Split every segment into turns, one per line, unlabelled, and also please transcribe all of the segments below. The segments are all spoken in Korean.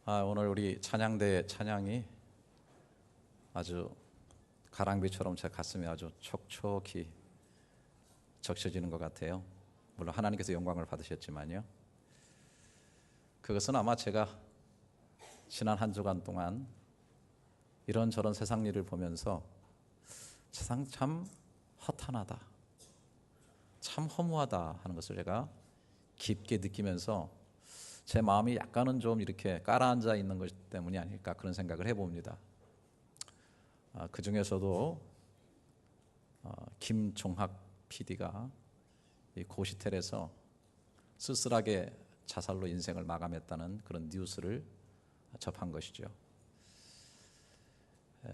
오늘 우리 찬양대 찬양이 아주 가랑비처럼 제 가슴에 아주 촉촉히 적셔지는 것 같아요. 물론 하나님께서 영광을 받으셨지만요. 그것은 아마 제가 지난 한 주간 동안 이런저런 세상 일을 보면서 세상 참 허탄하다, 참 허무하다 하는 것을 제가 깊게 느끼면서 제 마음이 약간은 좀 이렇게 깔아앉아 있는 것 때문이 아닐까 그런 생각을 해봅니다. 그 중에서도 김종학 PD가 이 고시텔에서 쓸쓸하게 자살로 인생을 마감했다는 그런 뉴스를 접한 것이죠.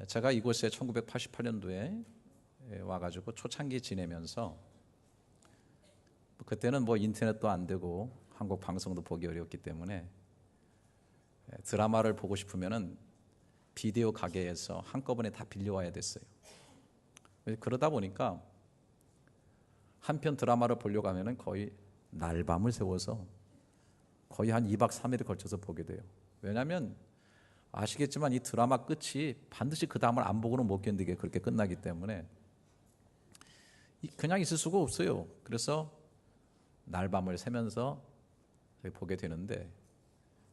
제가 이곳에 1988년도에 와가지고 초창기 지내면서 그때는 뭐 인터넷도 안 되고 한국 방송도 보기 어려웠기 때문에 드라마를 보고 싶으면은 비디오 가게에서 한꺼번에 다 빌려와야 됐어요. 그러다 보니까 한 편 드라마를 보려고 하면은 거의 날밤을 새워서 거의 한 2박 3일에 걸쳐서 보게 돼요. 왜냐하면 아시겠지만 이 드라마 끝이 반드시 그 다음을 안 보고는 못 견디게 그렇게 끝나기 때문에 그냥 있을 수가 없어요. 그래서 날밤을 새면서 보게 되는데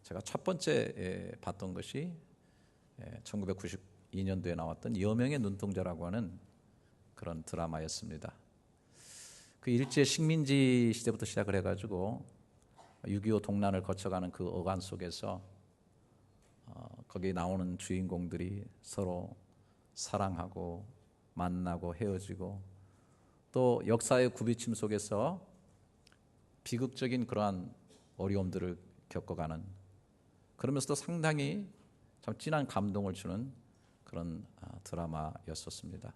제가 첫 번째 봤던 것이 1992년도에 나왔던 여명의 눈동자라고 하는 그런 드라마였습니다. 그 일제 식민지 시대부터 시작을 해가지고 6.25 동란을 거쳐가는 그 어간 속에서 거기 나오는 주인공들이 서로 사랑하고 만나고 헤어지고 또 역사의 굽이침 속에서 비극적인 그러한 어려움들을 겪어가는, 그러면서도 상당히 참 진한 감동을 주는 그런 드라마였었습니다.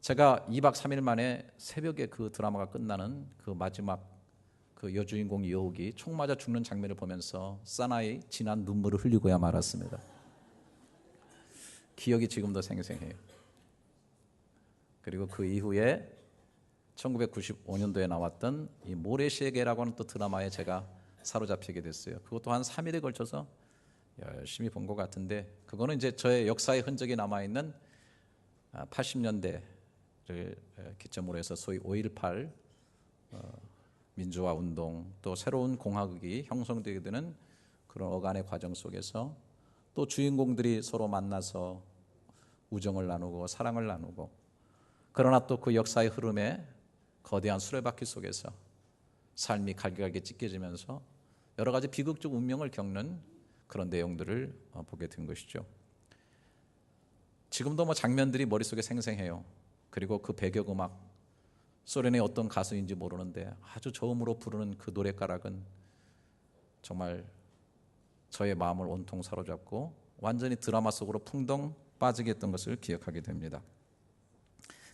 제가 2박 3일 만에 새벽에 그 드라마가 끝나는 그 마지막 그 여주인공 여욱이 총 맞아 죽는 장면을 보면서 사나이 진한 눈물을 흘리고야 말았습니다. 기억이 지금도 생생해요. 그리고 그 이후에 1995년도에 나왔던 이 모래시계라고 하는 또 드라마에 제가 사로잡히게 됐어요. 그것도 한 3일에 걸쳐서 열심히 본 것 같은데, 그거는 이제 저의 역사의 흔적이 남아있는 80년대를 기점으로 해서 소위 5.18 민주화 운동, 또 새로운 공화국이 형성되게 되는 그런 어간의 과정 속에서 또 주인공들이 서로 만나서 우정을 나누고 사랑을 나누고, 그러나 또 그 역사의 흐름에 거대한 수레바퀴 속에서 삶이 갈기갈기 찢겨지면서 여러 가지 비극적 운명을 겪는 그런 내용들을 보게 된 것이죠. 지금도 뭐 장면들이 머릿속에 생생해요. 그리고 그 배경음악, 소련의 어떤 가수인지 모르는데 아주 저음으로 부르는 그 노랫가락은 정말 저의 마음을 온통 사로잡고 완전히 드라마 속으로 풍덩 빠지게 했던 것을 기억하게 됩니다.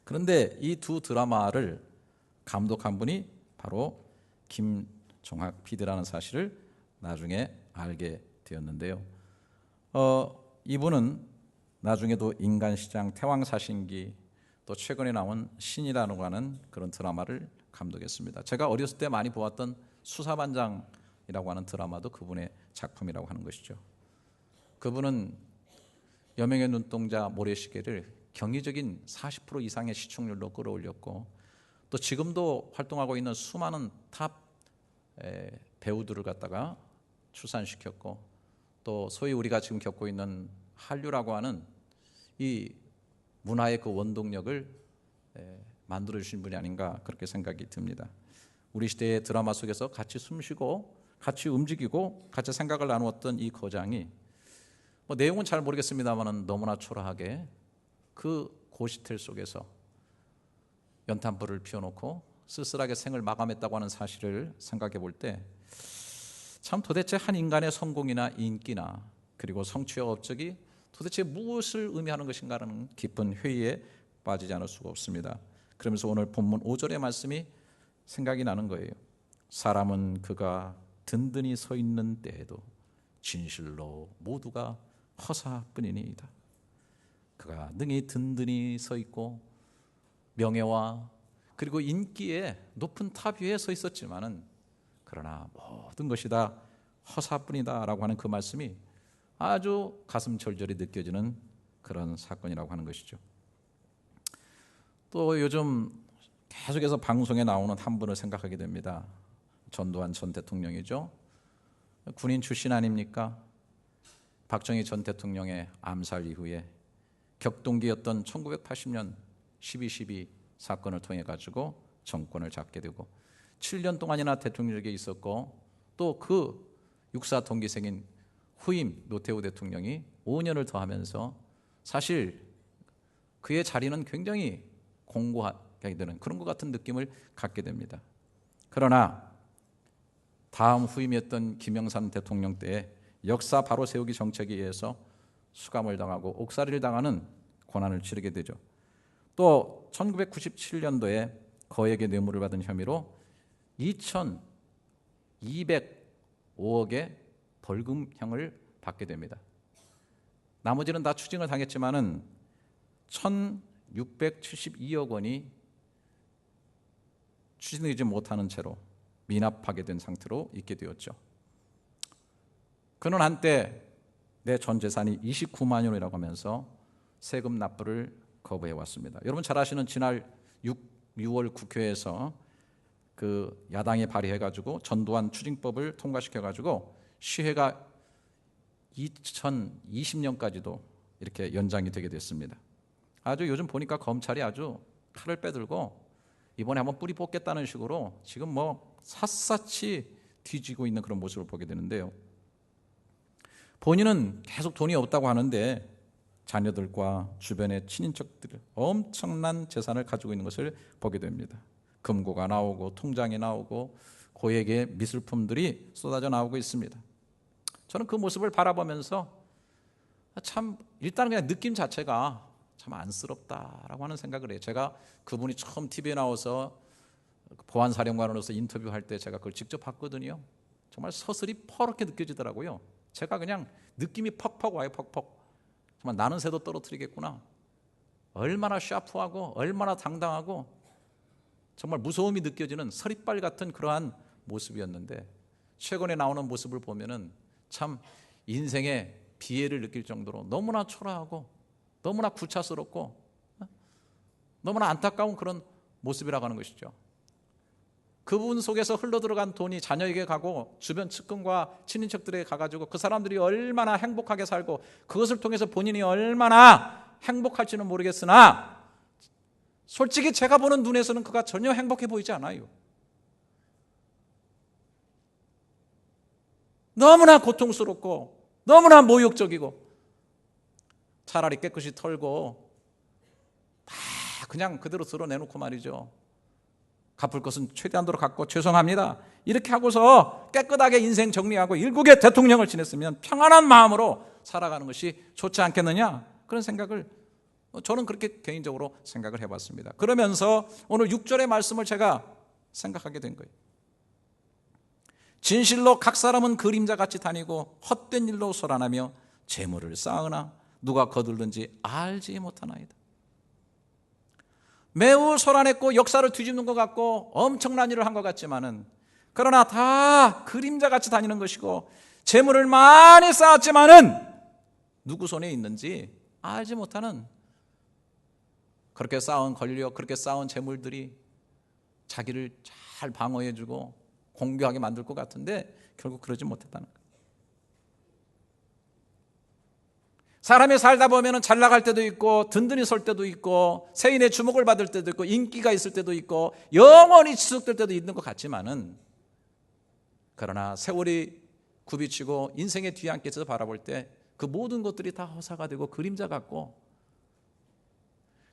그런데 이 두 드라마를 감독한 분이 바로 김종학 PD라는 사실을 나중에 알게 되었는데요. 이분은 나중에도 인간시장, 태왕사신기, 또 최근에 나온 신이라고 하는 그런 드라마를 감독했습니다. 제가 어렸을 때 많이 보았던 수사반장이라고 하는 드라마도 그분의 작품이라고 하는 것이죠. 그분은 여명의 눈동자, 모래시계를 경이적인 40% 이상의 시청률로 끌어올렸고, 또 지금도 활동하고 있는 수많은 탑 배우들을 갖다가 출산시켰고, 또 소위 우리가 지금 겪고 있는 한류라고 하는 이 문화의 그 원동력을 만들어주신 분이 아닌가 그렇게 생각이 듭니다. 우리 시대의 드라마 속에서 같이 숨쉬고 같이 움직이고 같이 생각을 나누었던 이 거장이 뭐 내용은 잘 모르겠습니다만 너무나 초라하게 그 고시텔 속에서 연탄불을 피워놓고 쓸쓸하게 생을 마감했다고 하는 사실을 생각해 볼 때 참 도대체 한 인간의 성공이나 인기나 그리고 성취와 업적이 도대체 무엇을 의미하는 것인가라는 깊은 회의에 빠지지 않을 수가 없습니다. 그러면서 오늘 본문 5절의 말씀이 생각이 나는 거예요. 사람은 그가 든든히 서 있는 때에도 진실로 모두가 허사뿐이니이다. 그가 능히 든든히 서 있고 명예와 그리고 인기의 높은 탑 위에 서 있었지만은 그러나 모든 것이 다 허사뿐이다라고 하는 그 말씀이 아주 가슴 절절히 느껴지는 그런 사건이라고 하는 것이죠. 또 요즘 계속해서 방송에 나오는 한 분을 생각하게 됩니다. 전두환 전 대통령이죠. 군인 출신 아닙니까? 박정희 전 대통령의 암살 이후에 격동기였던 1980년 12.12 사건을 통해 가지고 정권을 잡게 되고 7년 동안이나 대통령직에 있었고 또 그 육사 동기생인 후임 노태우 대통령이 5년을 더하면서 사실 그의 자리는 굉장히 공고하게 되는 그런 것 같은 느낌을 갖게 됩니다. 그러나 다음 후임이었던 김영삼 대통령 때에 역사 바로 세우기 정책에 의해서 수감을 당하고 옥살이를 당하는 고난을 치르게 되죠. 또 1997년도에 거액의 뇌물을 받은 혐의로 2,205억의 벌금형을 받게 됩니다. 나머지는 다 추징을 당했지만은 1,672억 원이 추징되지 못하는 채로 미납하게 된 상태로 있게 되었죠. 그는 한때 내 전 재산이 29만 원이라고 하면서 세금 납부를 거부해 왔습니다. 여러분 잘 아시는 지난 6월 국회에서 그 야당이 발의해가지고 전두환 추징법을 통과시켜가지고 시효가 2020년까지도 이렇게 연장이 되게 됐습니다. 아주 요즘 보니까 검찰이 아주 칼을 빼들고 이번에 한번 뿌리 뽑겠다는 식으로 지금 뭐 샅샅이 뒤지고 있는 그런 모습을 보게 되는데요. 본인은 계속 돈이 없다고 하는데 자녀들과 주변의 친인척들 엄청난 재산을 가지고 있는 것을 보게 됩니다. 금고가 나오고 통장이 나오고 고액의 미술품들이 쏟아져 나오고 있습니다. 저는 그 모습을 바라보면서 참 일단 그냥 느낌 자체가 참 안쓰럽다라고 하는 생각을 해요. 제가 그분이 처음 TV에 나와서 보안사령관으로서 인터뷰할 때 제가 그걸 직접 봤거든요. 정말 서슬이 퍼렇게 느껴지더라고요. 제가 그냥 느낌이 퍽퍽 와요. 퍽퍽. 정말 나는 새도 떨어뜨리겠구나. 얼마나 샤프하고 얼마나 당당하고 정말 무서움이 느껴지는 서리빨 같은 그러한 모습이었는데 최근에 나오는 모습을 보면은 참 인생의 비애를 느낄 정도로 너무나 초라하고 너무나 구차스럽고 너무나 안타까운 그런 모습이라고 하는 것이죠. 그분 속에서 흘러들어간 돈이 자녀에게 가고 주변 측근과 친인척들에게 가가지고 그 사람들이 얼마나 행복하게 살고 그것을 통해서 본인이 얼마나 행복할지는 모르겠으나 솔직히 제가 보는 눈에서는 그가 전혀 행복해 보이지 않아요. 너무나 고통스럽고 너무나 모욕적이고 차라리 깨끗이 털고 다 그냥 그대로 드러내놓고 말이죠. 갚을 것은 최대한도로 갚고 죄송합니다. 이렇게 하고서 깨끗하게 인생 정리하고 일국의 대통령을 지냈으면 평안한 마음으로 살아가는 것이 좋지 않겠느냐? 그런 생각을 저는 그렇게 개인적으로 생각을 해봤습니다. 그러면서 오늘 6절의 말씀을 제가 생각하게 된 거예요. 진실로 각 사람은 그림자같이 다니고 헛된 일로 소란하며 재물을 쌓으나 누가 거둘는지 알지 못하나이다. 매우 소란했고 역사를 뒤집는 것 같고 엄청난 일을 한 것 같지만은 그러나 다 그림자같이 다니는 것이고 재물을 많이 쌓았지만은 누구 손에 있는지 알지 못하는 그렇게 쌓은 권력, 그렇게 쌓은 재물들이 자기를 잘 방어해주고 공교하게 만들 것 같은데 결국 그러지 못했다는 거예요. 사람이 살다 보면 잘 나갈 때도 있고 든든히 설 때도 있고 세인의 주목을 받을 때도 있고 인기가 있을 때도 있고 영원히 지속될 때도 있는 것 같지만은 그러나 세월이 굽이치고 인생의 뒤안길에서 바라볼 때 그 모든 것들이 다 허사가 되고 그림자 같고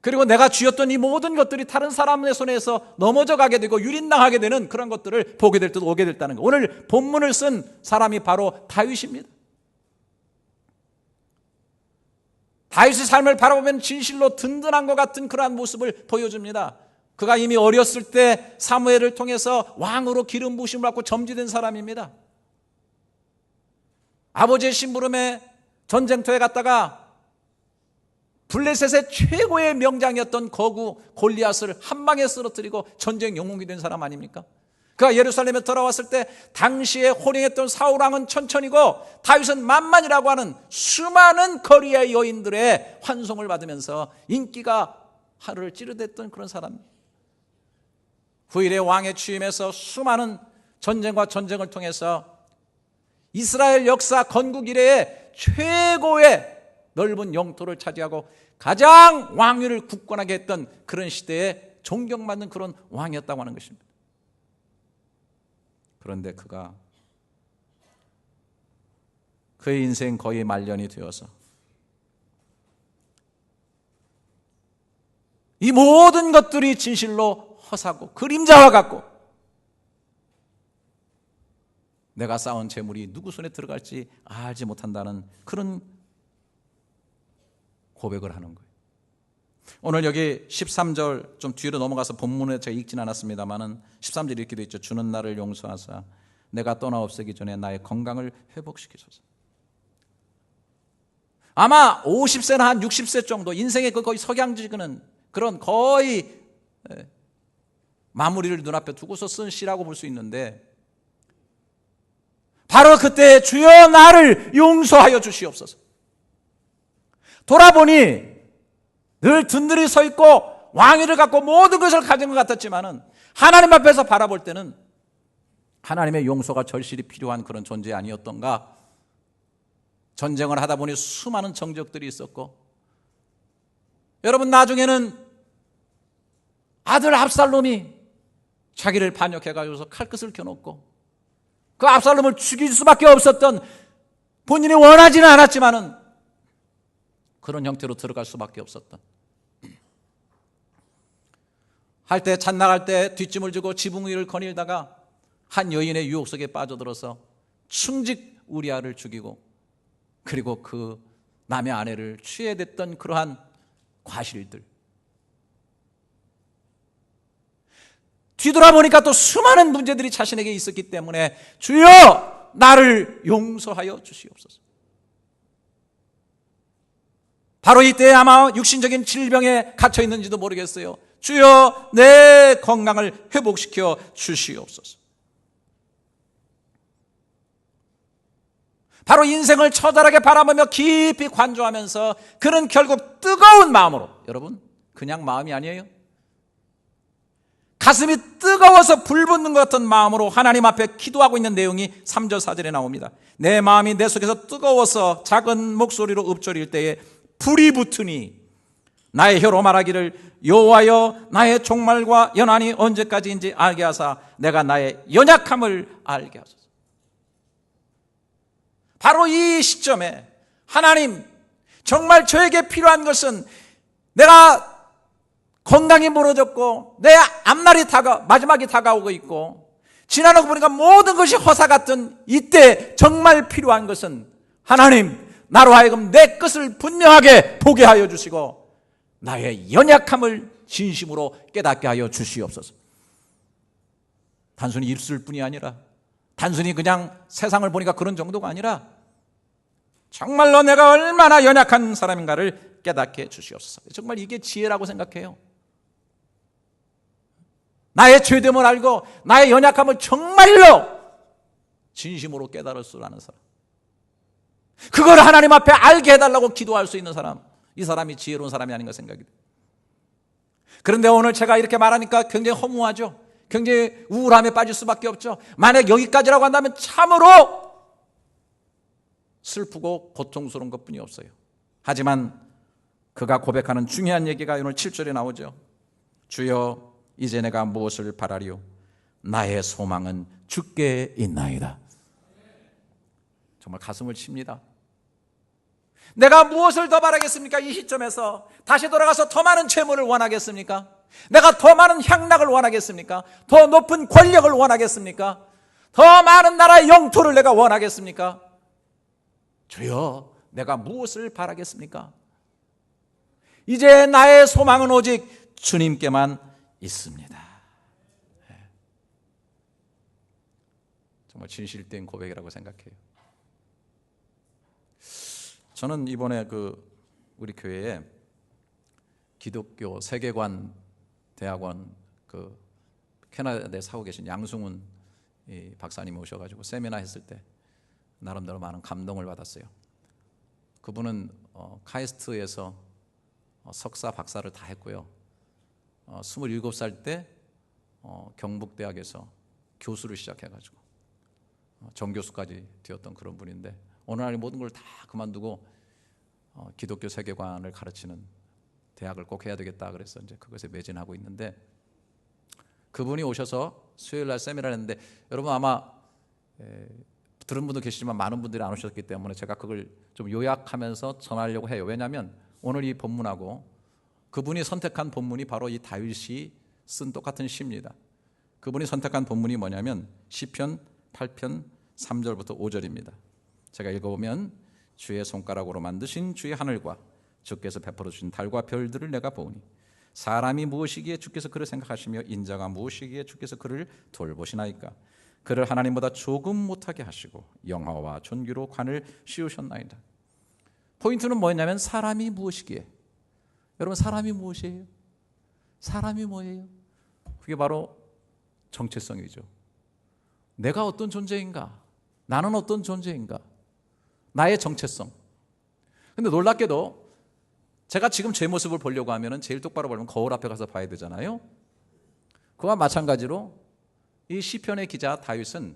그리고 내가 쥐었던 이 모든 것들이 다른 사람의 손에서 넘어져 가게 되고 유린당하게 되는 그런 것들을 보게 될 때도 오게 됐다는 거예요. 오늘 본문을 쓴 사람이 바로 다윗입니다. 다윗의 삶을 바라보면 진실로 든든한 것 같은 그러한 모습을 보여줍니다. 그가 이미 어렸을 때 사무엘을 통해서 왕으로 기름 부으심을 받고 점지된 사람입니다. 아버지의 심부름에 전쟁터에 갔다가 블레셋의 최고의 명장이었던 거구 골리앗을 한 방에 쓰러뜨리고 전쟁 영웅이 된 사람 아닙니까? 그가 예루살렘에 돌아왔을 때 당시에 호령했던 사울왕은 천천히고 다윗은 만만이라고 하는 수많은 거리의 여인들의 환송을 받으면서 인기가 하늘을 찌르댔던 그런 사람입니다. 후일의 왕에 취임해서 수많은 전쟁과 전쟁을 통해서 이스라엘 역사 건국 이래의 최고의 넓은 영토를 차지하고 가장 왕위를 굳건하게 했던 그런 시대에 존경받는 그런 왕이었다고 하는 것입니다. 그런데 그가 그의 인생 거의 말년이 되어서 이 모든 것들이 진실로 허사고 그림자와 같고 내가 쌓은 재물이 누구 손에 들어갈지 알지 못한다는 그런 고백을 하는 거예요. 오늘 여기 13절 좀 뒤로 넘어가서 본문에 제가 읽진 않았습니다만은 13절 이렇게 되어 있죠. 주는 나를 용서하사 내가 떠나 없애기 전에 나의 건강을 회복시키소서. 아마 50세나 한 60세 정도 인생의 거의 석양지근은 그런 거의 마무리를 눈앞에 두고서 쓴 시라고 볼 수 있는데 바로 그때 주여 나를 용서하여 주시옵소서. 돌아보니 늘 든든히 서 있고 왕위를 갖고 모든 것을 가진 것 같았지만은 하나님 앞에서 바라볼 때는 하나님의 용서가 절실히 필요한 그런 존재 아니었던가. 전쟁을 하다 보니 수많은 정적들이 있었고 여러분 나중에는 아들 압살롬이 자기를 반역해가지고서 칼끝을 겨눴고 그 압살롬을 죽일 수밖에 없었던 본인이 원하지는 않았지만은 그런 형태로 들어갈 수밖에 없었던 할 때 잣나갈 때 뒷짐을 지고 지붕 위를 거닐다가 한 여인의 유혹 속에 빠져들어서 충직 우리아를 죽이고 그리고 그 남의 아내를 취해댔던 그러한 과실들 뒤돌아보니까 또 수많은 문제들이 자신에게 있었기 때문에 주여 나를 용서하여 주시옵소서. 바로 이때 아마 육신적인 질병에 갇혀 있는지도 모르겠어요. 주여 내 건강을 회복시켜 주시옵소서. 바로 인생을 처절하게 바라보며 깊이 관조하면서 그는 결국 뜨거운 마음으로, 여러분 그냥 마음이 아니에요. 가슴이 뜨거워서 불붙는 것 같은 마음으로 하나님 앞에 기도하고 있는 내용이 3절 4절에 나옵니다. 내 마음이 내 속에서 뜨거워서 작은 목소리로 읊조릴 때에 불이 붙으니 나의 혀로 말하기를 여호와여 나의 종말과 연한이 언제까지인지 알게 하사 내가 나의 연약함을 알게 하소서. 바로 이 시점에 하나님 정말 저에게 필요한 것은 내가 건강이 무너졌고 내 앞날이 마지막이 다가오고 있고 지나고 보니까 모든 것이 허사 같은 이때 정말 필요한 것은 하나님 나로 하여금 내 것을 분명하게 보게 하여 주시고 나의 연약함을 진심으로 깨닫게 하여 주시옵소서. 단순히 입술 뿐이 아니라 단순히 그냥 세상을 보니까 그런 정도가 아니라 정말로 내가 얼마나 연약한 사람인가를 깨닫게 주시옵소서. 정말 이게 지혜라고 생각해요. 나의 죄됨을 알고 나의 연약함을 정말로 진심으로 깨달을 줄 아는 사람, 그걸 하나님 앞에 알게 해달라고 기도할 수 있는 사람, 이 사람이 지혜로운 사람이 아닌가 생각이 돼요. 그런데 오늘 제가 이렇게 말하니까 굉장히 허무하죠. 굉장히 우울함에 빠질 수밖에 없죠. 만약 여기까지라고 한다면 참으로 슬프고 고통스러운 것뿐이 없어요. 하지만 그가 고백하는 중요한 얘기가 오늘 7절에 나오죠. 주여 이제 내가 무엇을 바라리요? 나의 소망은 주께 있나이다. 정말 가슴을 칩니다. 내가 무엇을 더 바라겠습니까? 이 시점에서 다시 돌아가서 더 많은 재물을 원하겠습니까? 내가 더 많은 향락을 원하겠습니까? 더 높은 권력을 원하겠습니까? 더 많은 나라의 영토를 내가 원하겠습니까? 주여 내가 무엇을 바라겠습니까? 이제 나의 소망은 오직 주님께만 있습니다. 정말 진실된 고백이라고 생각해요. 저는 이번에 우리 교회에 기독교 세계관 대학원 캐나다에 사고 계신 양승훈 박사님 오셔가지고 세미나 했을 때 나름대로 많은 감동을 받았어요. 그분은 카이스트에서 석사 박사를 다 했고요. 27살 때 경북대학에서 교수를 시작해가지고 정교수까지 되었던 그런 분인데 오늘날 모든 걸 다 그만두고 기독교 세계관을 가르치는 대학을 꼭 해야 되겠다 그래서 이제 그것에 매진하고 있는데, 그분이 오셔서 수요일날 세미나를 했는데, 여러분 아마 들은 분도 계시지만 많은 분들이 안 오셨기 때문에 제가 그걸 좀 요약하면서 전하려고 해요. 왜냐하면 오늘 이 본문하고 그분이 선택한 본문이 바로 이 다윗이 쓴 똑같은 시입니다. 그분이 선택한 본문이 뭐냐면 시편 8편 3절부터 5절입니다. 제가 읽어보면, 주의 손가락으로 만드신 주의 하늘과 주께서 베풀어 주신 달과 별들을 내가 보니 사람이 무엇이기에 주께서 그를 생각하시며 인자가 무엇이기에 주께서 그를 돌보시나이까. 그를 하나님보다 조금 못하게 하시고 영화와 존귀로 관을 씌우셨나이다. 포인트는 뭐냐면 사람이 무엇이기에. 여러분 사람이 무엇이에요? 사람이 뭐예요? 그게 바로 정체성이죠. 내가 어떤 존재인가? 나는 어떤 존재인가? 나의 정체성. 근데 놀랍게도 제가 지금 제 모습을 보려고 하면 제일 똑바로 보려면 거울 앞에 가서 봐야 되잖아요. 그와 마찬가지로 이 시편의 기자 다윗은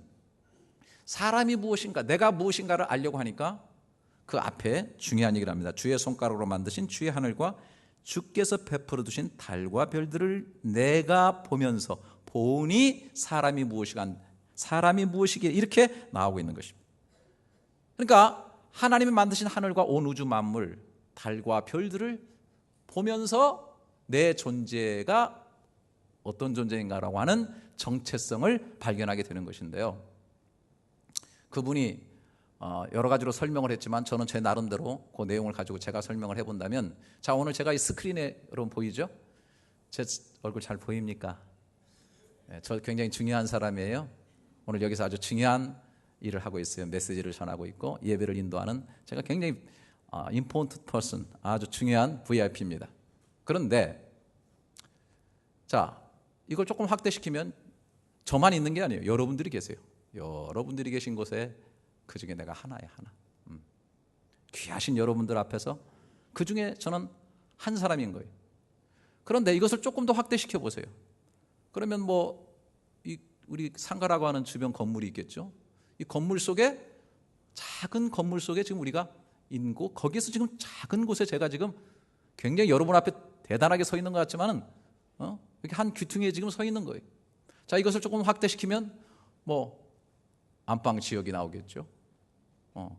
사람이 무엇인가, 내가 무엇인가를 알려고 하니까 그 앞에 중요한 얘기를 합니다. 주의 손가락으로 만드신 주의 하늘과 주께서 베풀어 두신 달과 별들을 내가 보면서 보니 사람이 무엇이기에 이렇게 나오고 있는 것입니다. 그러니까 하나님이 만드신 하늘과 온 우주 만물, 달과 별들을 보면서 내 존재가 어떤 존재인가라고 하는 정체성을 발견하게 되는 것인데요. 그분이 여러 가지로 설명을 했지만 저는 제 나름대로 그 내용을 가지고 제가 설명을 해본다면, 자, 오늘 제가 이 스크린에 여러분 보이죠? 제 얼굴 잘 보입니까? 저 굉장히 중요한 사람이에요. 오늘 여기서 아주 중요한 일을 하고 있어요. 메시지를 전하고 있고 예배를 인도하는, 제가 굉장히 important person, 아주 중요한 VIP입니다. 그런데 자, 이걸 조금 확대시키면 저만 있는 게 아니에요. 여러분들이 계세요. 여러분들이 계신 곳에 그 중에 내가 하나예요. 하나. 귀하신 여러분들 앞에서 그 중에 저는 한 사람인 거예요. 그런데 이것을 조금 더 확대시켜 보세요. 그러면 우리 상가라고 하는 주변 건물이 있겠죠. 이 건물 속에, 작은 건물 속에 지금 우리가 있고, 거기에서 지금 작은 곳에 제가 지금 굉장히 여러분 앞에 대단하게 서 있는 것 같지만은 이렇게 한 귀퉁이에 지금 서 있는 거예요. 자, 이것을 조금 확대시키면 안방 지역이 나오겠죠.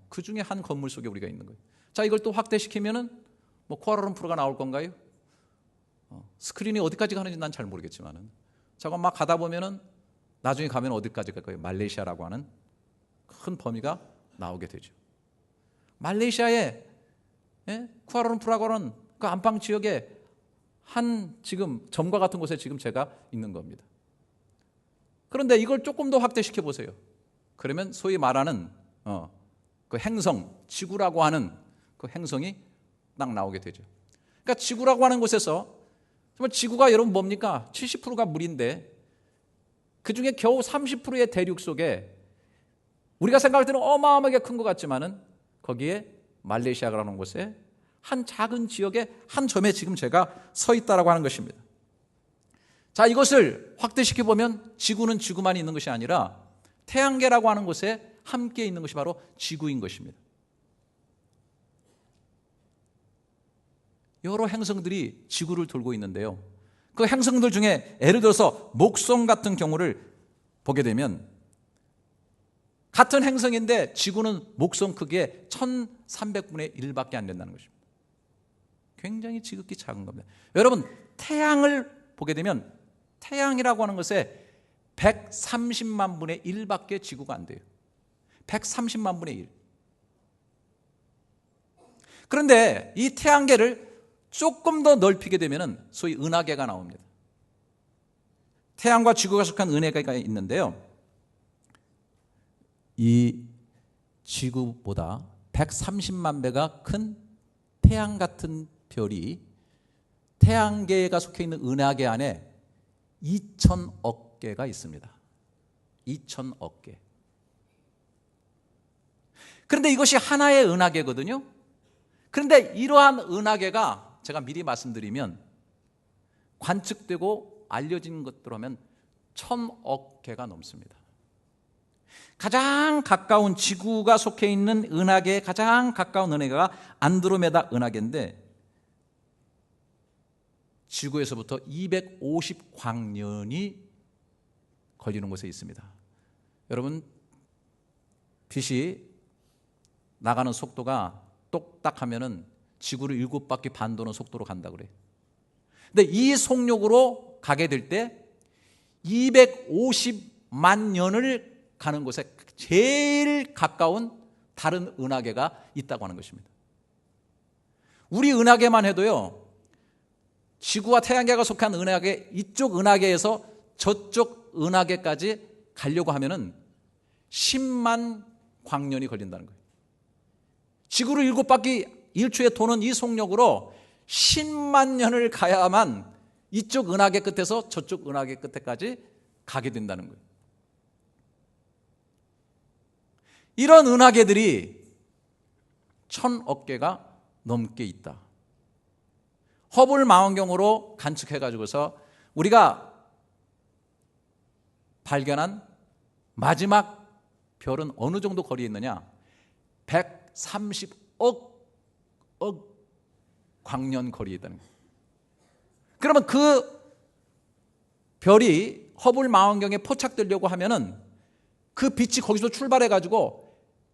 그 중에 한 건물 속에 우리가 있는 거예요. 자, 이걸 또 확대시키면은 쿠알라룸푸르가 나올 건가요? 스크린이 어디까지 가는지 난 잘 모르겠지만은, 저거 막 가다 보면은 나중에 가면 어디까지 갈 거예요? 말레이시아라고 하는 큰 범위가 나오게 되죠. 말레이시아의 쿠알라룸푸르라고 하는 그 안방 지역에 한 지금 점과 같은 곳에 지금 제가 있는 겁니다. 그런데 이걸 조금 더 확대시켜 보세요. 그러면 소위 말하는 그 행성, 지구라고 하는 그 행성이 딱 나오게 되죠. 그러니까 지구라고 하는 곳에서 정말 지구가 여러분 뭡니까? 70%가 물인데 그 중에 겨우 30%의 대륙 속에 우리가 생각할 때는 어마어마하게 큰 것 같지만은 거기에 말레이시아라는 곳에 한 작은 지역의 한 점에 지금 제가 서 있다라고 하는 것입니다. 자, 이것을 확대시켜 보면 지구는 지구만 있는 것이 아니라 태양계라고 하는 곳에 함께 있는 것이 바로 지구인 것입니다. 여러 행성들이 지구를 돌고 있는데요. 그 행성들 중에 예를 들어서 목성 같은 경우를 보게 되면 같은 행성인데 지구는 목성 크기의 1300분의 1밖에 안 된다는 것입니다. 굉장히 지극히 작은 겁니다. 여러분, 태양을 보게 되면 태양이라고 하는 것에 130만 분의 1밖에 지구가 안 돼요. 130만 분의 1. 그런데 이 태양계를 조금 더 넓히게 되면 소위 은하계가 나옵니다. 태양과 지구가 속한 은하계가 있는데요. 이 지구보다 130만 배가 큰 태양 같은 별이 태양계가 속해 있는 은하계 안에 2,000억 개가 있습니다. 2,000억 개. 그런데 이것이 하나의 은하계거든요. 그런데 이러한 은하계가 제가 미리 말씀드리면 관측되고 알려진 것들로 하면 1,000억 개가 넘습니다. 가장 가까운 지구가 속해 있는 은하계에 가장 가까운 은하계가 안드로메다 은하계인데 지구에서부터 250광년이 걸리는 곳에 있습니다. 여러분, 빛이 나가는 속도가 똑딱하면은 지구를 7바퀴 반 도는 속도로 간다 그래요. 근데 이 속력으로 가게 될 때 250만 년을 가는 곳에 제일 가까운 다른 은하계가 있다고 하는 것입니다. 우리 은하계만 해도요, 지구와 태양계가 속한 은하계, 이쪽 은하계에서 저쪽 은하계까지 가려고 하면은 10만 광년이 걸린다는 거예요. 지구를 7바퀴 1초에 도는 이 속력으로 10만 년을 가야만 이쪽 은하계 끝에서 저쪽 은하계 끝에까지 가게 된다는 거예요. 이런 은하계들이 1,000억 개가 넘게 있다. 허블 망원경으로 관측해가지고서 우리가 발견한 마지막 별은 어느 정도 거리에 있느냐? 130억 광년 거리에 있다는 거예요. 그러면 그 별이 허블 망원경에 포착되려고 하면은 그 빛이 거기서 출발해가지고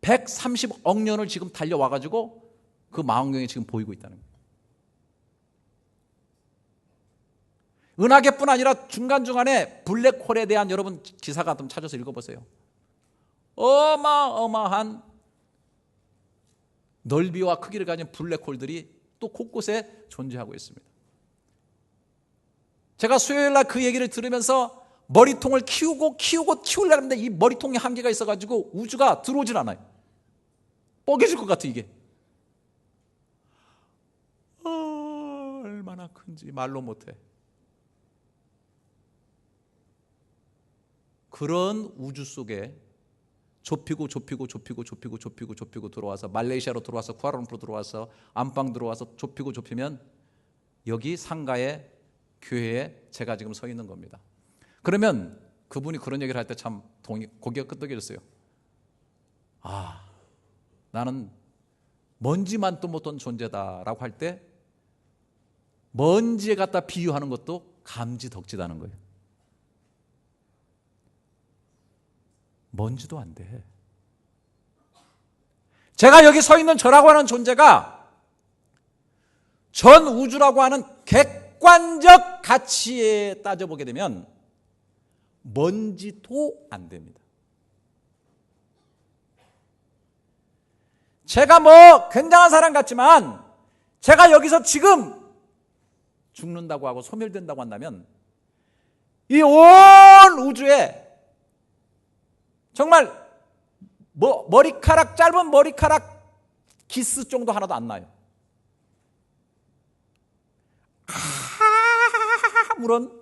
130억 년을 지금 달려와가지고 그 망원경에 지금 보이고 있다는 거예요. 은하계뿐 아니라 중간중간에 블랙홀에 대한 여러분 기사가 좀 찾아서 읽어보세요. 어마어마한 넓이와 크기를 가진 블랙홀들이 또 곳곳에 존재하고 있습니다. 제가 수요일 날 그 얘기를 들으면서 머리통을 키우려고 하는데 이 머리통에 한계가 있어가지고 우주가 들어오질 않아요. 뻐개질 것 같아 이게. 얼마나 큰지 말로 못해. 그런 우주 속에 좁히고 들어와서 말레이시아로 들어와서 쿠알라룸푸르 들어와서 안방 들어와서 좁히면 여기 상가에 교회에 제가 지금 서 있는 겁니다. 그러면 그분이 그런 얘기를 할 때 참 고개가 끄덕여졌어요. 아, 나는 먼지만 또 못한 존재다라고 할 때 먼지에 갖다 비유하는 것도 감지덕지다는 거예요. 먼지도 안 돼. 제가 여기 서 있는 저라고 하는 존재가 전 우주라고 하는 객관적 가치에 따져보게 되면 먼지도 안 됩니다. 제가 뭐 굉장한 사람 같지만 제가 여기서 지금 죽는다고 하고 소멸된다고 한다면 이 온 우주에 정말 짧은 머리카락 기스 정도 하나도 안 나요. 아무런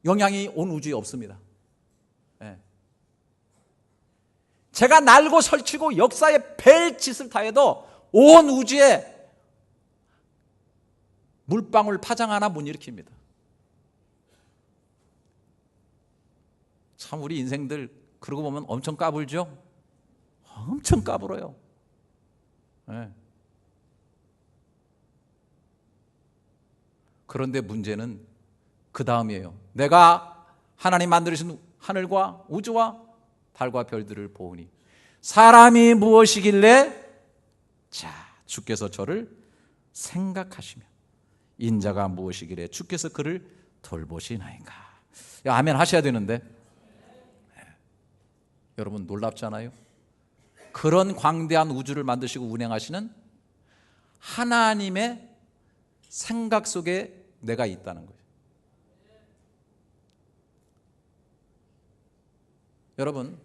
영향이 온 우주에 없습니다. 네. 제가 날고 설치고 역사에 별 짓을 다 해도 온 우주에 물방울 파장 하나 못 일으킵니다. 참 우리 인생들 그러고 보면 엄청 까불죠? 엄청 까불어요. 네. 그런데 문제는 그 다음이에요. 내가 하나님 만드신 하늘과 우주와 달과 별들을 보으니 사람이 무엇이길래 자 주께서 저를 생각하시며 인자가 무엇이길래 주께서 그를 돌보시나이까. 아멘 하셔야 되는데 여러분 놀랍잖아요. 그런 광대한 우주를 만드시고 운행하시는 하나님의 생각 속에 내가 있다는 거예요. 여러분,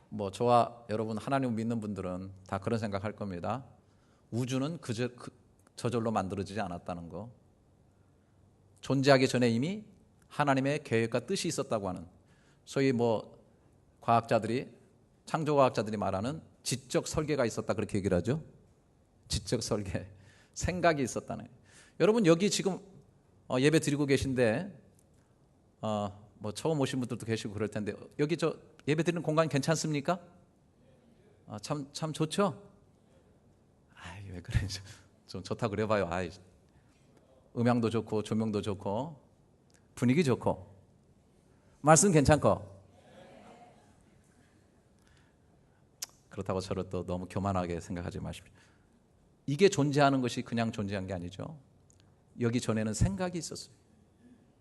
뭐 저와 여러분 하나님 믿는 분들은 다 그런 생각할 겁니다. 우주는 저절로 만들어지지 않았다는 거. 존재하기 전에 이미 하나님의 계획과 뜻이 있었다고 하는, 소위 과학자들이, 창조과학자들이 말하는 지적 설계가 있었다, 그렇게 얘기를 하죠. 지적 설계, 생각이 있었다는 거예요. 여러분 여기 지금 예배 드리고 계신데 처음 오신 분들도 계시고 그럴 텐데, 여기 예배 드리는 공간 괜찮습니까? 참 좋죠? 왜 그래, 좀 좋다 그래봐요. 음향도 좋고 조명도 좋고 분위기 좋고 말씀 괜찮고. 그렇다고 저를 또 너무 교만하게 생각하지 마십시오. 이게 존재하는 것이 그냥 존재한 게 아니죠. 여기 전에는 생각이 있었어요.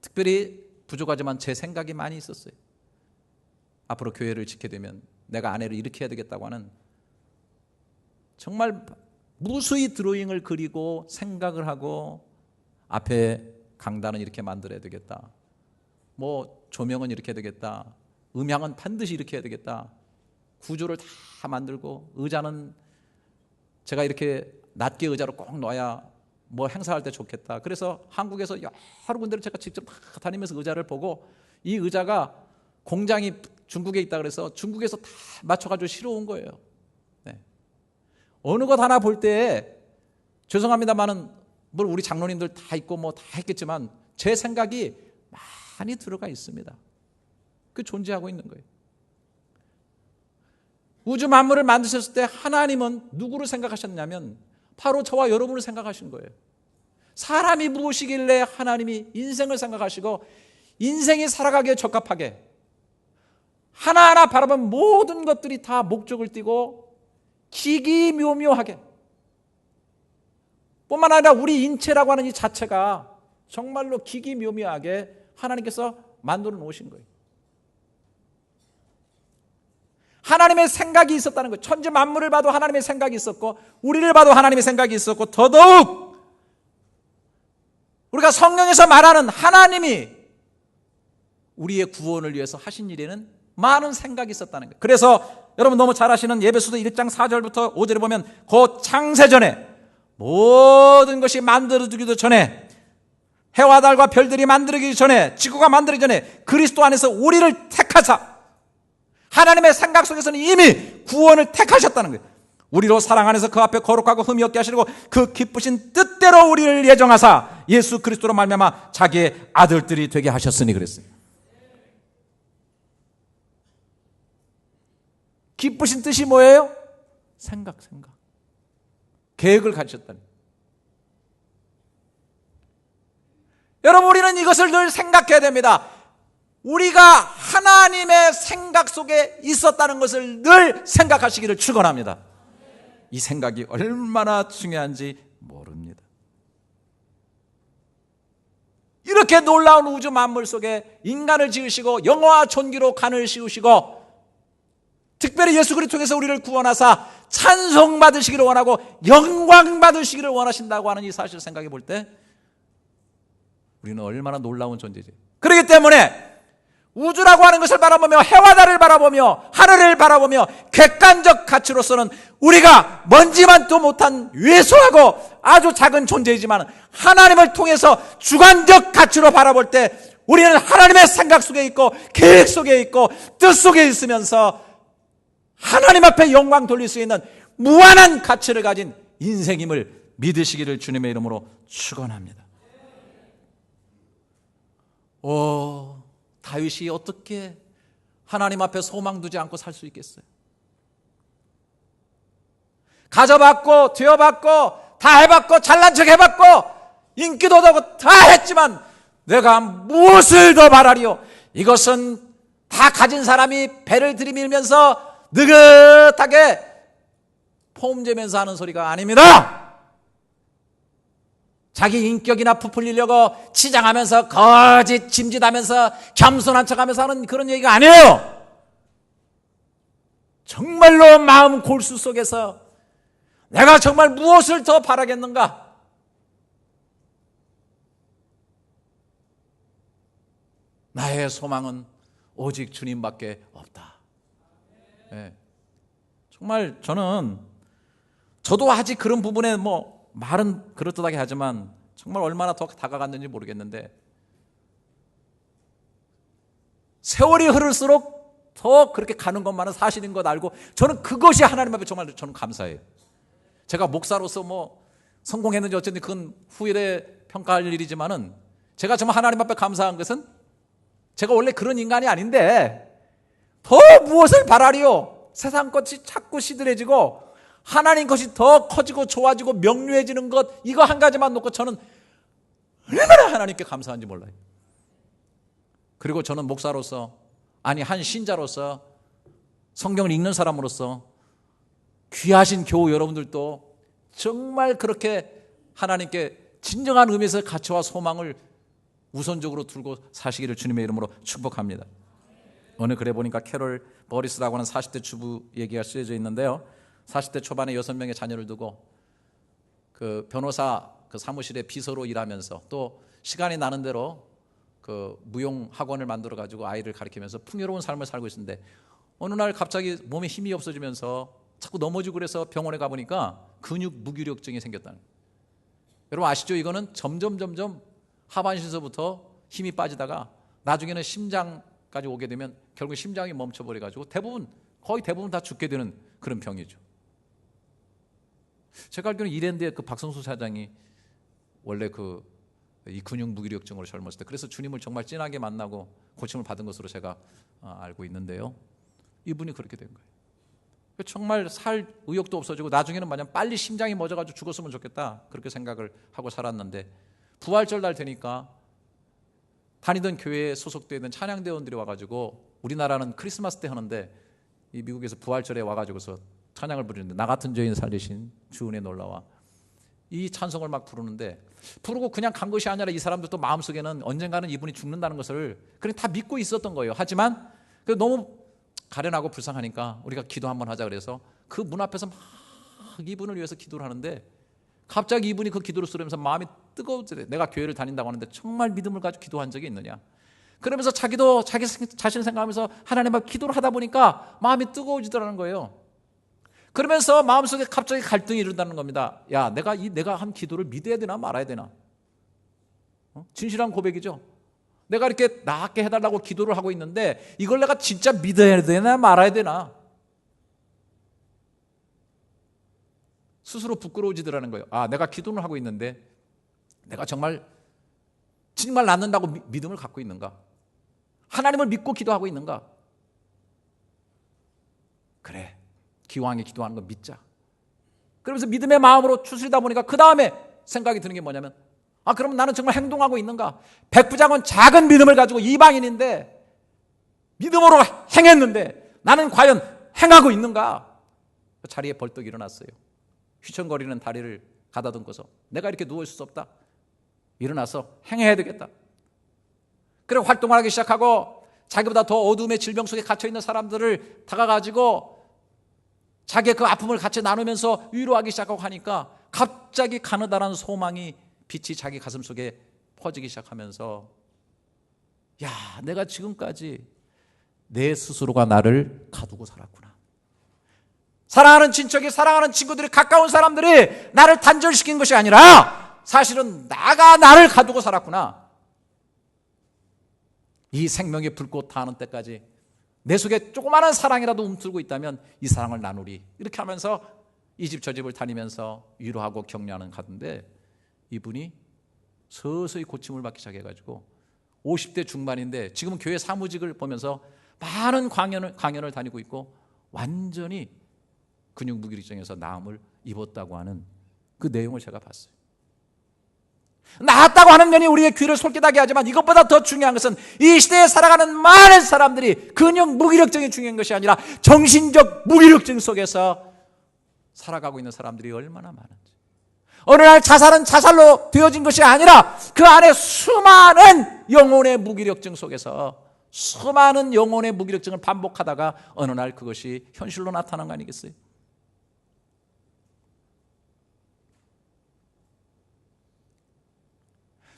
특별히 부족하지만 제 생각이 많이 있었어요. 앞으로 교회를 짓게 되면 내가 아내를 이렇게 해야 되겠다고 하는, 정말 무수히 드로잉을 그리고 생각을 하고, 앞에 강단은 이렇게 만들어야 되겠다, 조명은 이렇게 해야 되겠다, 음향은 반드시 이렇게 해야 되겠다, 구조를 다 만들고, 의자는 제가 이렇게 낮게 의자로 꼭 놔야 행사할 때 좋겠다. 그래서 한국에서 여러 군데를 제가 직접 다니면서 의자를 보고, 이 의자가 공장이 중국에 있다 그래서 중국에서 다 맞춰가지고 실어온 거예요. 네. 어느 것 하나 볼 때, 죄송합니다만은 우리 장로님들 다 있고 다 했겠지만 제 생각이 많이 들어가 있습니다. 그 존재하고 있는 거예요. 우주 만물을 만드셨을 때 하나님은 누구를 생각하셨냐면 바로 저와 여러분을 생각하신 거예요. 사람이 무엇이길래 하나님이 인생을 생각하시고 인생이 살아가기에 적합하게 하나하나 바라본 모든 것들이 다 목적을 띠고 기기묘묘하게, 뿐만 아니라 우리 인체라고 하는 이 자체가 정말로 기기묘묘하게 하나님께서 만들어 놓으신 거예요. 하나님의 생각이 있었다는 거예요. 천지 만물을 봐도 하나님의 생각이 있었고, 우리를 봐도 하나님의 생각이 있었고, 더더욱 우리가 성경에서 말하는 하나님이 우리의 구원을 위해서 하신 일에는 많은 생각이 있었다는 거예요. 그래서 여러분 너무 잘 아시는 예배소서 1장 4절부터 5절에 보면, 그 창세전에 모든 것이 만들어지기도 전에, 해와 달과 별들이 만들어지기 전에, 지구가 만들어지기 전에 그리스도 안에서 우리를 택하사, 하나님의 생각 속에서는 이미 구원을 택하셨다는 거예요. 우리로 사랑 안에서 그 앞에 거룩하고 흠이 없게 하시려고 그 기쁘신 뜻대로 우리를 예정하사 예수 그리스도로 말미암아 자기의 아들들이 되게 하셨으니 그랬어요. 기쁘신 뜻이 뭐예요? 생각. 계획을 가지셨다는 거예요. 여러분, 우리는 이것을 늘 생각해야 됩니다. 우리가 하나님의 생각 속에 있었다는 것을 늘 생각하시기를 축원합니다. 이 생각이 얼마나 중요한지 모릅니다. 이렇게 놀라운 우주 만물 속에 인간을 지으시고 영화와 존귀로 간을 씌우시고, 특별히 예수 그리스도 통해서 우리를 구원하사 찬송받으시기를 원하고 영광 받으시기를 원하신다고 하는 이 사실을 생각해 볼 때 우리는 얼마나 놀라운 존재지. 그렇기 때문에 우주라고 하는 것을 바라보며, 해와 달을 바라보며, 하늘을 바라보며, 객관적 가치로서는 우리가 먼지만도 못한 왜소하고 아주 작은 존재이지만, 하나님을 통해서 주관적 가치로 바라볼 때 우리는 하나님의 생각 속에 있고 계획 속에 있고 뜻 속에 있으면서 하나님 앞에 영광 돌릴 수 있는 무한한 가치를 가진 인생임을 믿으시기를 주님의 이름으로 축원합니다. 다윗이 어떻게 하나님 앞에 소망 두지 않고 살 수 있겠어요? 가져봤고 되어봤고 다 해봤고 잘난 척 해봤고 인기도 얻고 다 했지만 내가 무엇을 더 바라리요? 이것은 다 가진 사람이 배를 들이밀면서 느긋하게 폼재면서 하는 소리가 아닙니다. 자기 인격이나 부풀리려고 치장하면서 거짓 짐짓하면서 겸손한 척하면서 하는 그런 얘기가 아니에요. 정말로 마음 골수 속에서 내가 정말 무엇을 더 바라겠는가? 나의 소망은 오직 주님밖에 없다. 네. 정말 저도 아직 그런 부분에 말은 그럴듯하게 하지만 정말 얼마나 더 다가갔는지 모르겠는데, 세월이 흐를수록 더 그렇게 가는 것만은 사실인 것 알고 저는 그것이 하나님 앞에 정말 저는 감사해요. 제가 목사로서 뭐 성공했는지 어쨌든 그건 후에 평가할 일이지만은 제가 정말 하나님 앞에 감사한 것은 제가 원래 그런 인간이 아닌데 더 무엇을 바라리요? 세상 것이 자꾸 시들해지고 하나님 것이 더 커지고 좋아지고 명료해지는 것, 이거 한 가지만 놓고 저는 얼마나 하나님께 감사한지 몰라요. 그리고 저는 목사로서, 아니 한 신자로서, 성경을 읽는 사람으로서 귀하신 교우 여러분들도 정말 그렇게 하나님께 진정한 의미에서 가치와 소망을 우선적으로 두고 사시기를 주님의 이름으로 축복합니다. 어느 글에 보니까 캐롤 버리스라고 하는 40대 주부 얘기가 쓰여져 있는데요, 40대 초반에 6명의 자녀를 두고 그 변호사 그 사무실에 비서로 일하면서 또 시간이 나는 대로 그 무용 학원을 만들어 가지고 아이를 가르치면서 풍요로운 삶을 살고 있는데 어느 날 갑자기 몸에 힘이 없어지면서 자꾸 넘어지고 그래서 병원에 가보니까 근육 무기력증이 생겼다는 거예요. 여러분 아시죠? 이거는 점점 하반신서부터 힘이 빠지다가 나중에는 심장까지 오게 되면 결국 심장이 멈춰버려 가지고 거의 대부분 다 죽게 되는 그런 병이죠. 제가 알기로는 이랜드의 그 박성수 사장이 원래 이 근육 무기력증으로 젊었을 때 그래서 주님을 정말 진하게 만나고 고침을 받은 것으로 제가 알고 있는데요, 이분이 그렇게 된 거예요. 정말 살 의욕도 없어지고 나중에는 마냥 빨리 심장이 멎어가지고 죽었으면 좋겠다 그렇게 생각을 하고 살았는데 부활절 날 되니까 다니던 교회에 소속되어 있는 찬양대원들이 와가지고, 우리나라는 크리스마스 때 하는데 이 미국에서 부활절에 와가지고서 찬양을 부르는데 나 같은 죄인 살리신 주은혜 놀라와 이 찬송을 막 부르는데, 부르고 그냥 간 것이 아니라 이 사람들도 마음속에는 언젠가는 이분이 죽는다는 것을 그냥 다 믿고 있었던 거예요. 하지만 너무 가련하고 불쌍하니까 우리가 기도 한번 하자 그래서 그 문 앞에서 막 이분을 위해서 기도를 하는데 갑자기 이분이 그 기도를 쓰면서 마음이 뜨거워지대. 내가 교회를 다닌다고 하는데 정말 믿음을 가지고 기도한 적이 있느냐. 그러면서 자기도 자기 자신을 생각하면서 하나님 앞에 기도를 하다 보니까 마음이 뜨거워지더라는 거예요. 그러면서 마음속에 갑자기 갈등이 이른다는 겁니다. 야, 내가 한 기도를 믿어야 되나 말아야 되나? 진실한 고백이죠. 내가 이렇게 낫게 해달라고 기도를 하고 있는데 이걸 내가 진짜 믿어야 되나 말아야 되나? 스스로 부끄러워지더라는 거예요. 아, 내가 기도를 하고 있는데 내가 정말 낫는다고 믿음을 갖고 있는가? 하나님을 믿고 기도하고 있는가? 그래, 기왕에 기도하는 거 믿자. 그러면서 믿음의 마음으로 추스리다 보니까 그 다음에 생각이 드는 게 뭐냐면, 아, 그럼 나는 정말 행동하고 있는가? 백부장은 작은 믿음을 가지고 이방인인데 믿음으로 행했는데 나는 과연 행하고 있는가? 그 자리에 벌떡 일어났어요. 휘청거리는 다리를 가다듬고서 내가 이렇게 누워 있을 수 없다. 일어나서 행해야 되겠다. 그리고 활동을 하기 시작하고 자기보다 더 어둠의 질병 속에 갇혀있는 사람들을 다가가지고 자기의 그 아픔을 같이 나누면서 위로하기 시작하고 하니까 갑자기 가느다란 소망이 빛이 자기 가슴 속에 퍼지기 시작하면서, 야, 내가 지금까지 내 스스로가 나를 가두고 살았구나. 사랑하는 친척이, 사랑하는 친구들이, 가까운 사람들이 나를 단절시킨 것이 아니라 사실은 나가 나를 가두고 살았구나. 이 생명의 불꽃 타는 때까지 내 속에 조그마한 사랑이라도 움틀고 있다면 이 사랑을 나누리. 이렇게 하면서 이 집 저 집을 다니면서 위로하고 격려하는 가운데 이분이 서서히 고침을 받기 시작해가지고 50대 중반인데 지금은 교회 사무직을 보면서 많은 강연을 다니고 있고 완전히 근육 무기력증에서 나음을 입었다고 하는 그 내용을 제가 봤어요. 나았다고 하는 면이 우리의 귀를 솔깃하게 하지만 이것보다 더 중요한 것은 이 시대에 살아가는 많은 사람들이 근육 무기력증이 중요한 것이 아니라 정신적 무기력증 속에서 살아가고 있는 사람들이 얼마나 많은지. 어느 날 자살은 자살로 되어진 것이 아니라 그 안에 수많은 영혼의 무기력증 속에서 수많은 영혼의 무기력증을 반복하다가 어느 날 그것이 현실로 나타난 거 아니겠어요?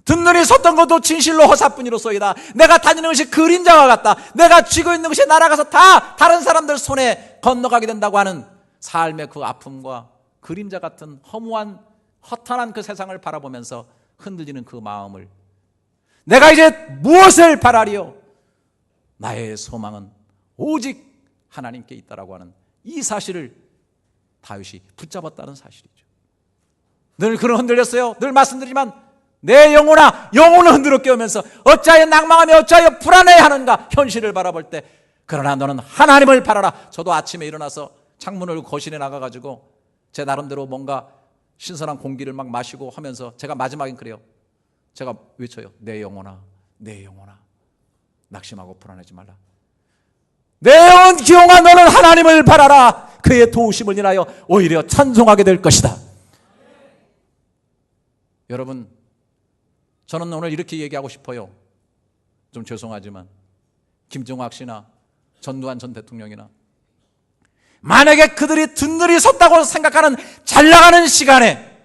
든든히 섰던 것도 진실로 허사뿐이로소이다. 내가 다니는 것이 그림자와 같다. 내가 쥐고 있는 것이 날아가서 다 다른 사람들 손에 건너가게 된다고 하는 삶의 그 아픔과 그림자 같은 허무한 허탄한 그 세상을 바라보면서 흔들리는 그 마음을, 내가 이제 무엇을 바라리요? 나의 소망은 오직 하나님께 있다라고 하는 이 사실을 다윗이 붙잡았다는 사실이죠. 늘 그런 흔들렸어요. 늘 말씀드리지만 내 영혼아, 영혼을 흔들어 깨우면서 어찌하여 낭망하며 어찌하여 불안해하는가, 현실을 바라볼 때 그러나 너는 하나님을 바라라. 저도 아침에 일어나서 창문을 거실에 나가가지고 제 나름대로 뭔가 신선한 공기를 막 마시고 하면서 제가 마지막엔 그래요. 제가 외쳐요. 내 영혼아, 내 영혼아, 낙심하고 불안하지 말라. 내 영혼 기용아, 너는 하나님을 바라라. 그의 도우심을 인하여 오히려 찬송하게 될 것이다. 여러분, 저는 오늘 이렇게 얘기하고 싶어요. 좀 죄송하지만 김정학 씨나 전두환 전 대통령이나 만약에 그들이 든든히 섰다고 생각하는 잘 나가는 시간에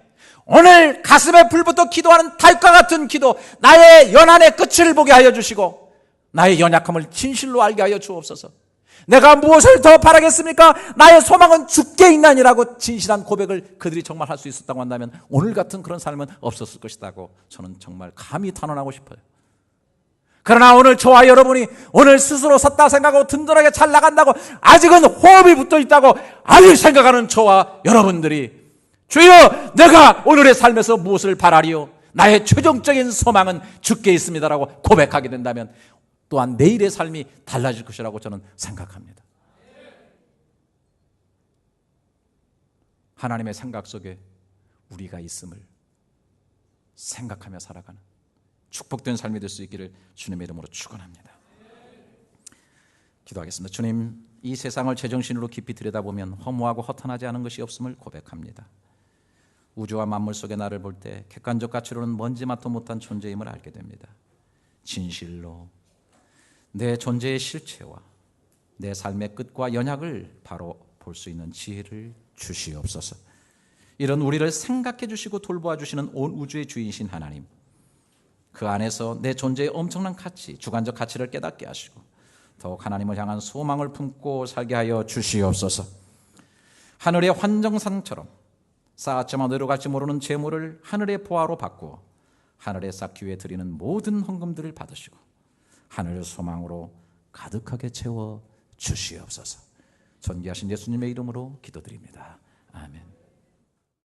오늘 가슴에 불붙어 기도하는 다윗과 같은 기도, 나의 연한의 끝을 보게 하여 주시고 나의 연약함을 진실로 알게 하여 주옵소서. 내가 무엇을 더 바라겠습니까? 나의 소망은 주께 있나니라고 진실한 고백을 그들이 정말 할 수 있었다고 한다면 오늘 같은 그런 삶은 없었을 것이라고 저는 정말 감히 단언하고 싶어요. 그러나 오늘 저와 여러분이 오늘 스스로 섰다 생각하고 든든하게 잘 나간다고 아직은 호흡이 붙어 있다고 아직 생각하는 저와 여러분들이 주여, 내가 오늘의 삶에서 무엇을 바라리요? 나의 최종적인 소망은 주께 있습니다라고 고백하게 된다면 또한 내일의 삶이 달라질 것이라고 저는 생각합니다. 하나님의 생각 속에 우리가 있음을 생각하며 살아가는 축복된 삶이 될 수 있기를 주님의 이름으로 축원합니다. 기도하겠습니다. 주님, 이 세상을 제정신으로 깊이 들여다보면 허무하고 허탄하지 않은 것이 없음을 고백합니다. 우주와 만물 속의 나를 볼 때 객관적 가치로는 먼지맛도 못한 존재임을 알게 됩니다. 진실로 내 존재의 실체와 내 삶의 끝과 연약을 바로 볼 수 있는 지혜를 주시옵소서. 이런 우리를 생각해 주시고 돌보아 주시는 온 우주의 주인이신 하나님, 그 안에서 내 존재의 엄청난 가치, 주관적 가치를 깨닫게 하시고 더욱 하나님을 향한 소망을 품고 살게 하여 주시옵소서. 하늘의 환정산처럼 쌓았지만 어디로 갈지 모르는 재물을 하늘의 보화로 바꾸어 하늘에 쌓기 위해 드리는 모든 헌금들을 받으시고 하늘 소망으로 가득하게 채워 주시옵소서. 존귀하신 예수님의 이름으로 기도드립니다. 아멘.